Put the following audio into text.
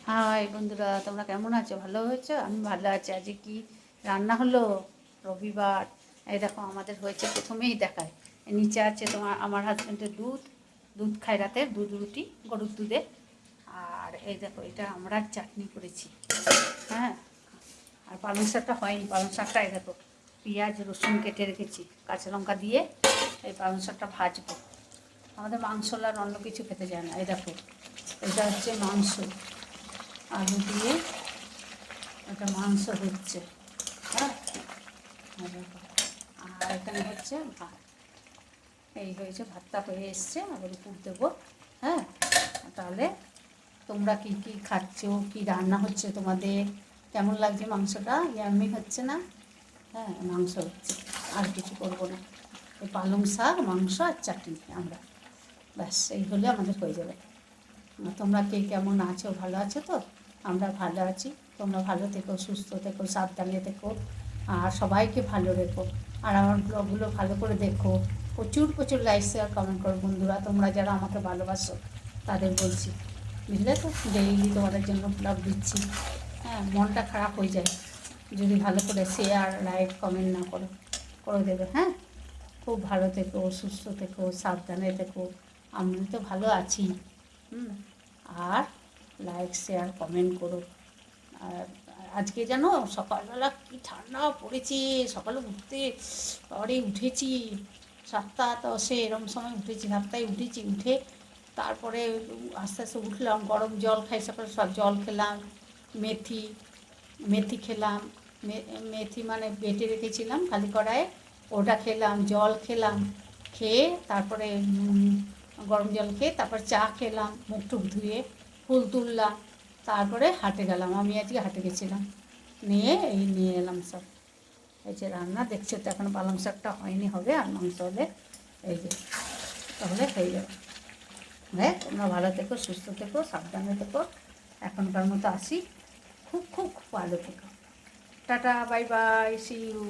High বন্ধুরা, তোমরা কেমন আছো? ভালো হয়েছো? আমি ভালো আছি। আজকে কি রান্না হলো? রবিবার। এই দেখো আমাদের হয়েছে, প্রথমেই দেখায় নিচে আছে তোমার আমার হাজব্যান্ডের দুধ দুধ খায় রাতের দুধ রুটি গরুর দুধে। আর এই দেখো এটা আমরা চাটনি করেছি। হ্যাঁ, আর পালং শাকটা হয়নি। পালং শাকটা এই দেখো পেঁয়াজ রসুন কেটে রেখেছি, কাঁচা লঙ্কা দিয়ে এই পালং শাকটা ভাজবো। আমাদের মাংস আর অন্য কিছু খেতে যায় না। এই দেখো এটা হচ্ছে মাংস, আলু দিয়ে একটা মাংস হচ্ছে। হ্যাঁ, আর এখানে হচ্ছে ভাত। এই হয়েছে, ভাতটা হয়ে এসছে, আবার উপর দেবো। হ্যাঁ, তাহলে তোমরা কি কি খাচ্ছ, কি রান্না হচ্ছে তোমাদের, কেমন লাগছে? মাংসটা ইয়াম্মি হচ্ছে না? হ্যাঁ, মাংস হচ্ছে, আর কিছু করবো না। এই পালং শাক, মাংস আর চাটনি, আমরা ব্যাস এই হলে আমাদের হয়ে যাবে। তোমরা কে কেমন আছো? ভালো আছো তো? আমরা ভালো আছি। তোমরা ভালো থেকো, সুস্থ থেকো, সাবধানে থেকো, আর সবাইকে ভালো রেখো। আর আমার ব্লগগুলো ভালো করে দেখো, প্রচুর প্রচুর লাইক শেয়ার কমেন্ট করো বন্ধুরা। তোমরা যারা আমাকে ভালোবাসো তাদের বলছি, বুঝলে তো? ডেইলি তোমাদের জন্য ব্লগ দিচ্ছি। হ্যাঁ, মনটা খারাপ হয়ে যায় যদি ভালো করে শেয়ার লাইক কমেন্ট না করো। করে দেবে। হ্যাঁ, খুব ভালো থেকো, সুস্থ থেকো, সাবধানে থেকো। আমি তো ভালো আছি। আর লাইক শেয়ার কমেন্ট করো। আর আজকে জানো সকালবেলা কি ঠান্ডা পড়েছে। সকালে উঠতে পরে উঠেছি 7টা 10 এরম সময় উঠেছি, 7টায় উঠেছি। উঠে তারপরে আস্তে আস্তে উঠলাম, গরম জল খাই, সকালে সব জল খেলাম। মেথি মেথি খেলাম। মেথি মানে বেটে রেখেছিলাম খালি কড়াইয়ে, ওটা খেলাম, জল খেলাম। খেয়ে তারপরে গরম জল খেয়ে তারপর চা খেলাম, মুখ টুক ধুয়ে ফুল তুললাম। তারপরে হাটে গেলাম, আমি আজকে হাটে গেছিলাম, নিয়ে এই নিয়ে এলাম সব। এই যে রান্না দেখছো তো, এখন পালং শাকটা হয়নি, হবে। আর মাংস হলে এই যে তাহলে হয়ে যাবে। হ্যাঁ, তোমরা ভালো থেকো, সুস্থ থেকো, সাবধানে থেকো। এখনকার মতো আসি। খুব খুব খুব ভালো থেকো। Tata, bye bye, see you.